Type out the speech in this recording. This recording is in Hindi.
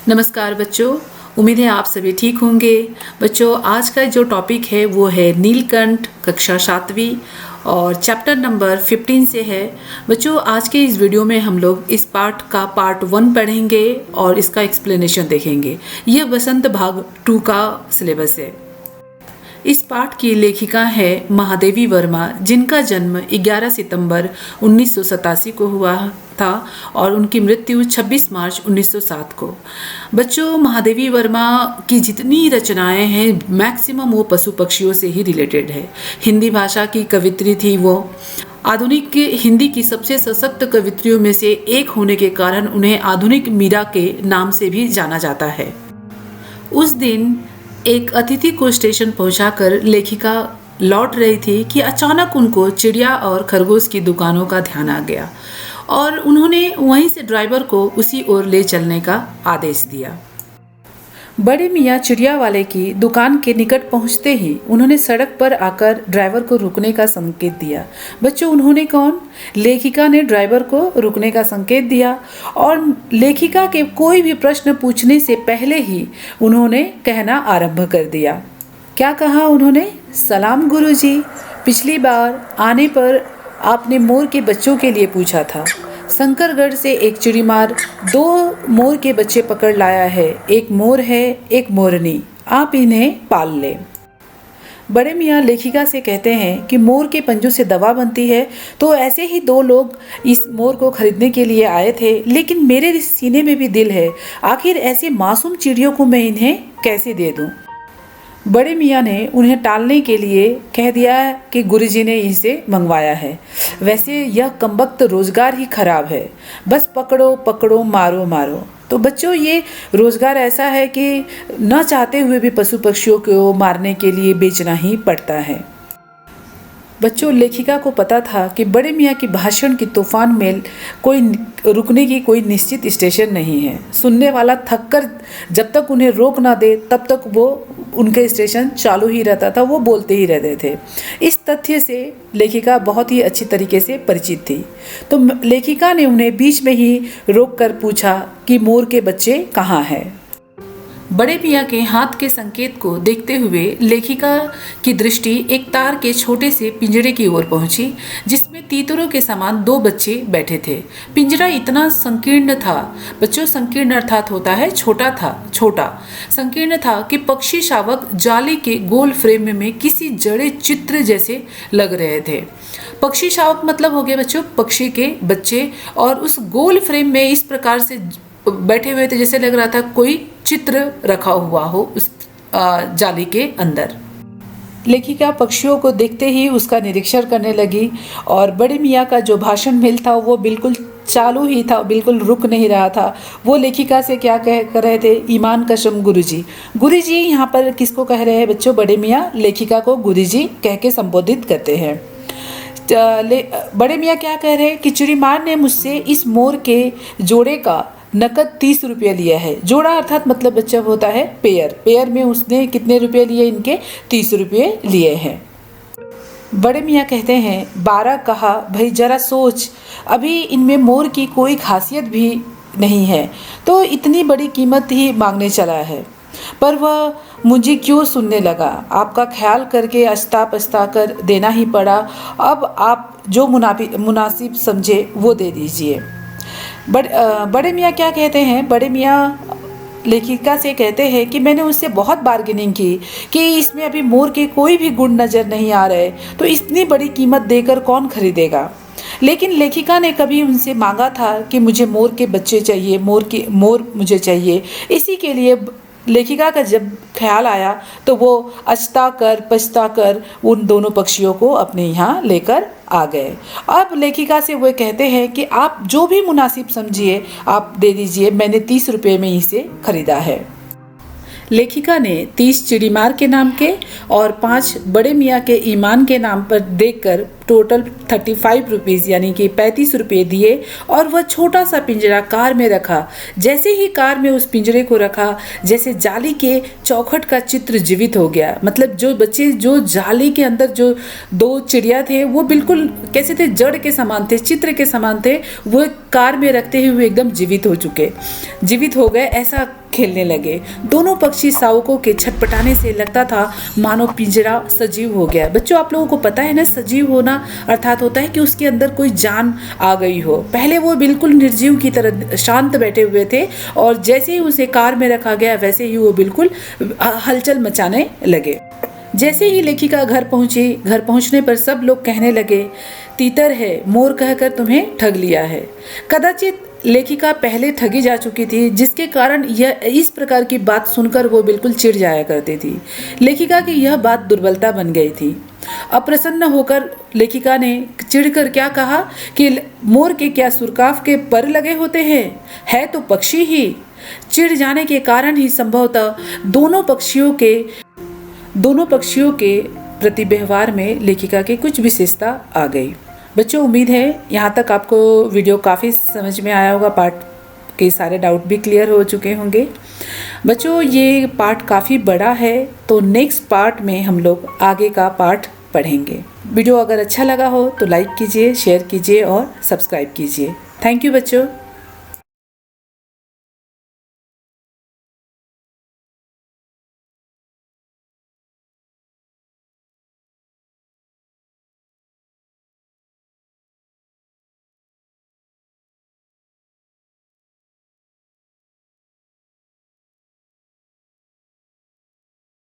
नमस्कार बच्चों, उम्मीद है आप सभी ठीक होंगे। बच्चों, आज का जो टॉपिक है वो है नीलकंठ, कक्षा 7वीं और चैप्टर नंबर 15 से है। बच्चों, आज के इस वीडियो में हम लोग इस पार्ट 1 पढ़ेंगे और इसका एक्सप्लेनेशन देखेंगे। यह बसंत भाग 2 का सिलेबस है। इस पाठ की लेखिका है महादेवी वर्मा, जिनका जन्म 11 सितंबर 1987 को हुआ था और उनकी मृत्यु 26 मार्च 1907 को। बच्चों, महादेवी वर्मा की जितनी रचनाएं हैं मैक्सिमम वो पशु पक्षियों से ही रिलेटेड है। हिंदी भाषा की कवित्री थी वो। आधुनिक हिंदी की सबसे सशक्त कवित्रियों में से एक होने के कारण उन्हें आधुनिक मीरा के नाम से भी जाना जाता है। उस दिन एक अतिथि को स्टेशन पहुंचाकर लेखिका लौट रही थी कि अचानक उनको चिड़िया और खरगोश की दुकानों का ध्यान आ गया और उन्होंने वहीं से ड्राइवर को उसी ओर ले चलने का आदेश दिया। बड़े मियाँ चिड़िया वाले की दुकान के निकट पहुंचते ही उन्होंने सड़क पर आकर ड्राइवर को रुकने का संकेत दिया। बच्चों, उन्होंने कौन? लेखिका ने ड्राइवर को रुकने का संकेत दिया और लेखिका के कोई भी प्रश्न पूछने से पहले ही उन्होंने कहना आरंभ कर दिया। क्या कहा उन्होंने? सलाम गुरुजी, पिछली बार आने पर आपने मोर के बच्चों के लिए पूछा था। शंकरगढ़ से एक चिड़ीमार 2 मोर के बच्चे पकड़ लाया है। एक मोर है, एक मोरनी। आप इन्हें पाल ले। बड़े मियाँ लेखिका से कहते हैं कि मोर के पंजों से दवा बनती है, तो ऐसे ही 2 लोग इस मोर को खरीदने के लिए आए थे, लेकिन मेरे सीने में भी दिल है। आखिर ऐसे मासूम चिड़ियों को मैं इन्हें कैसे दे दूं? बड़े मियाँ ने उन्हें टालने के लिए कह दिया कि गुरुजी ने इसे मंगवाया है। वैसे यह कमबख्त रोज़गार ही खराब है, बस पकड़ो पकड़ो, मारो मारो। तो बच्चों, ये रोज़गार ऐसा है कि न चाहते हुए भी पशु पक्षियों को मारने के लिए बेचना ही पड़ता है। बच्चों, लेखिका को पता था कि बड़े मियाँ की भाषण की तूफान में कोई रुकने की कोई निश्चित स्टेशन नहीं है। सुनने वाला थककर जब तक उन्हें रोक ना दे तब तक वो उनके स्टेशन चालू ही रहता था, वो बोलते ही रहते थे। इस तथ्य से लेखिका बहुत ही अच्छी तरीके से परिचित थी। तो लेखिका ने उन्हें बीच में ही रोक कर पूछा कि मोर के बच्चे कहाँ हैं। बड़े मियाँ के हाथ के संकेत को देखते हुए लेखिका की दृष्टि एक तार के छोटे से पिंजरे की ओर पहुंची, जिसमें तीतरों के समान 2 बच्चे बैठे थे। पिंजरा इतना संकीर्ण था, बच्चों, संकीर्ण अर्थात होता है छोटा संकीर्ण था कि पक्षी शावक जाली के गोल फ्रेम में किसी जड़े चित्र जैसे लग रहे थे। पक्षी शावक मतलब हो गए बच्चों पक्षी के बच्चे, और उस गोल फ्रेम में इस प्रकार से बैठे हुए थे जैसे लग रहा था कोई चित्र रखा हुआ हो उस जाली के अंदर। लेखिका पक्षियों को देखते ही उसका निरीक्षण करने लगी और बड़े मियाँ का जो भाषण मिल था वो बिल्कुल चालू ही था, बिल्कुल रुक नहीं रहा था। वो लेखिका से क्या कह रहे थे? ईमान कसम गुरुजी। गुरुजी यहाँ पर किसको कह रहे हैं बच्चों? बड़े मियाँ लेखिका को गुरुजी कह के संबोधित करते हैं। बड़े मियाँ क्या कह रहे हैं कि चिड़ीमार ने मुझसे इस मोर के जोड़े का नकद 30 रुपये लिया है। जोड़ा अर्थात मतलब बच्चा होता है पेयर में उसने कितने रुपये लिए? इनके 30 रुपये लिए हैं। बड़े मियाँ कहते हैं 12 कहा, भाई जरा सोच, अभी इनमें मोर की कोई खासियत भी नहीं है तो इतनी बड़ी कीमत ही मांगने चला है। पर वह मुझे क्यों सुनने लगा? आपका ख्याल करके अछता पछता कर देना ही पड़ा। अब आप जो मुनासिब समझे वो दे दीजिए। बड़े मियाँ क्या कहते हैं? बड़े मियाँ लेखिका से कहते हैं कि मैंने उससे बहुत बार्गेनिंग की कि इसमें अभी मोर के कोई भी गुण नज़र नहीं आ रहे, तो इतनी बड़ी कीमत देकर कौन खरीदेगा। लेकिन लेखिका ने कभी उनसे मांगा था कि मुझे मोर के बच्चे चाहिए, मोर मुझे चाहिए। इसी के लिए लेखिका का जब ख्याल आया तो वो अछता कर पछता कर उन दोनों पक्षियों को अपने यहाँ लेकर आ गए। अब लेखिका से वो कहते हैं कि आप जो भी मुनासिब समझिए आप दे दीजिए, मैंने 30 रुपये में इसे खरीदा है। लेखिका ने 30 चिड़ीमार के नाम के और 5 बड़े मियाँ के ईमान के नाम पर देकर टोटल 35 रुपीज़ यानी कि 35 रुपये दिए और वह छोटा सा पिंजरा कार में रखा। जैसे ही कार में उस पिंजरे को रखा, जैसे जाली के चौखट का चित्र जीवित हो गया। मतलब जो बच्चे जो जाली के अंदर जो 2 चिड़िया थे वो बिल्कुल कैसे थे? जड़ के समान थे, चित्र के समान थे। वो कार में रखते हुए एकदम जीवित हो गए। ऐसा खेलने लगे। दोनों पक्षी शावकों के छटपटाने से लगता था मानो पिंजरा सजीव हो गया। बच्चों, आप लोगों को पता है ना, सजीव होना अर्थात होता है कि उसके अंदर कोई जान आ गई हो। पहले वो बिल्कुल निर्जीव की तरह शांत बैठे हुए थे और जैसे ही उसे कार में रखा गया वैसे ही वो बिल्कुल हलचल मचाने लगे। जैसे ही लेखिका घर पहुंची, घर पहुंचने पर सब लोग कहने लगे, तीतर है, मोर कहकर तुम्हें ठग लिया है। कदाचित लेखिका पहले ठगी जा चुकी थी, जिसके कारण यह इस प्रकार की बात सुनकर वो बिल्कुल चिढ़ जाया करती थी। लेखिका की यह बात दुर्बलता बन गई थी। अप्रसन्न होकर लेखिका ने चिढ़कर क्या कहा कि मोर के क्या सुरकाफ के पर लगे होते हैं, है तो पक्षी ही। चिढ़ जाने के कारण ही संभवतः दोनों पक्षियों के प्रति व्यवहार में लेखिका की कुछ विशेषता आ गई। बच्चों, उम्मीद है यहाँ तक आपको वीडियो काफ़ी समझ में आया होगा, पार्ट के सारे डाउट भी क्लियर हो चुके होंगे। बच्चों, ये पार्ट काफ़ी बड़ा है, तो नेक्स्ट पार्ट में हम लोग आगे का पार्ट पढ़ेंगे। वीडियो अगर अच्छा लगा हो तो लाइक कीजिए, शेयर कीजिए और सब्सक्राइब कीजिए। थैंक यू बच्चों।